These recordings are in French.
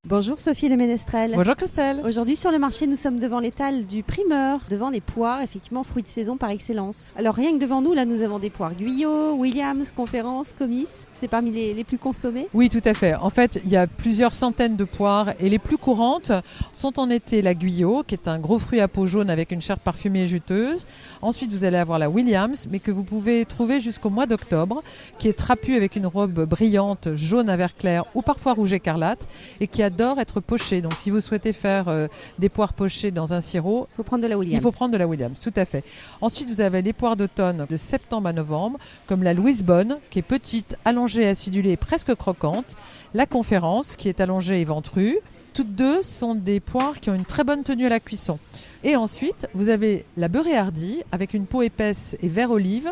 Bonjour Sophie Le Ménestrel. Bonjour Christelle. Aujourd'hui sur le marché, nous sommes devant l'étal du primeur, devant des poires, effectivement fruits de saison par excellence. Alors rien que devant nous, là nous avons des poires Guyot, Williams, Conférence, Comice. C'est parmi les plus consommés. Oui, tout à fait. En fait, il y a plusieurs centaines de poires et les plus courantes sont en été la Guyot, qui est un gros fruit à peau jaune avec une chair parfumée et juteuse. Ensuite, vous allez avoir la Williams, mais que vous pouvez trouver jusqu'au mois d'octobre, qui est trapue avec une robe brillante jaune à vert clair ou parfois rouge écarlate et qui adore être pochée. Donc si vous souhaitez faire des poires pochées dans un sirop, Il faut prendre de la Williams. il faut prendre de la Williams, tout à fait. Ensuite, vous avez les poires d'automne de septembre à novembre, comme la Louise Bonne, qui est petite, allongée, acidulée et presque croquante. La Conférence, qui est allongée et ventrue. Toutes deux sont des poires qui ont une très bonne tenue à la cuisson. Et ensuite, vous avez la beurrée hardie, avec une peau épaisse et vert olive,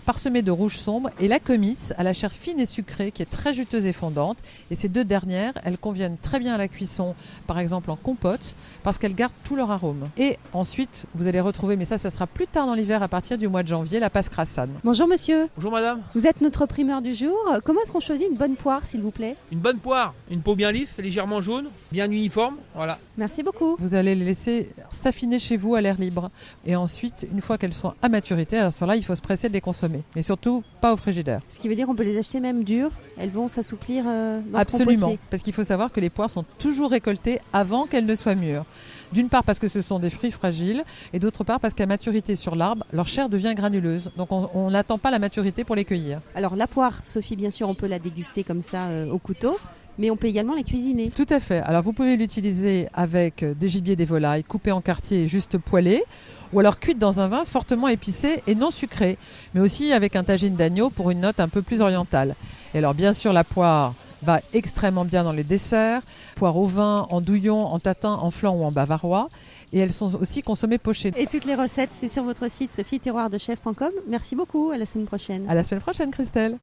parsemée de rouge sombre, et la Comice, à la chair fine et sucrée, qui est très juteuse et fondante. Et ces deux dernières, elles conviennent très bien à la cuisson, par exemple en compote, parce qu'elles gardent tout leur arôme. Et ensuite, vous allez retrouver, mais ça sera plus tard dans l'hiver, à partir du mois de janvier, la passe crassane. Bonjour monsieur. Bonjour madame. Vous êtes notre primeur du jour. Comment est-ce qu'on choisit une bonne poire s'il vous plaît? Une bonne poire, une peau bien lisse, légèrement jaune, bien uniforme, voilà. Merci beaucoup. Vous allez les laisser s'affiner chez vous à l'air libre. Et ensuite, une fois qu'elles sont à maturité, à ce moment-là, il faut se presser de les consommer. Mais surtout, pas au frigidaire. Ce qui veut dire qu'on peut les acheter même dures. Elles vont s'assouplir dans ce Absolument. compotier. Parce qu'il faut savoir que les poires sont toujours récoltées avant qu'elles ne soient mûres. D'une part parce que ce sont des fruits fragiles et d'autre part parce qu'à maturité sur l'arbre, leur chair devient granuleuse. Donc on n'attend pas la maturité pour les cueillir. Alors la poire, Sophie, bien sûr, on peut la déguster comme ça au couteau. Mais on peut également la cuisiner. Tout à fait. Alors vous pouvez l'utiliser avec des gibiers, des volailles, coupés en quartiers et juste poêlés, ou alors cuite dans un vin fortement épicé et non sucré, mais aussi avec un tagine d'agneau pour une note un peu plus orientale. Et alors bien sûr la poire va extrêmement bien dans les desserts, poire au vin, en douillon, en tatin, en flan ou en bavarois. Et elles sont aussi consommées pochées. Et toutes les recettes, c'est sur votre site sophieterroirdechef.com. Merci beaucoup, à la semaine prochaine. À la semaine prochaine Christelle.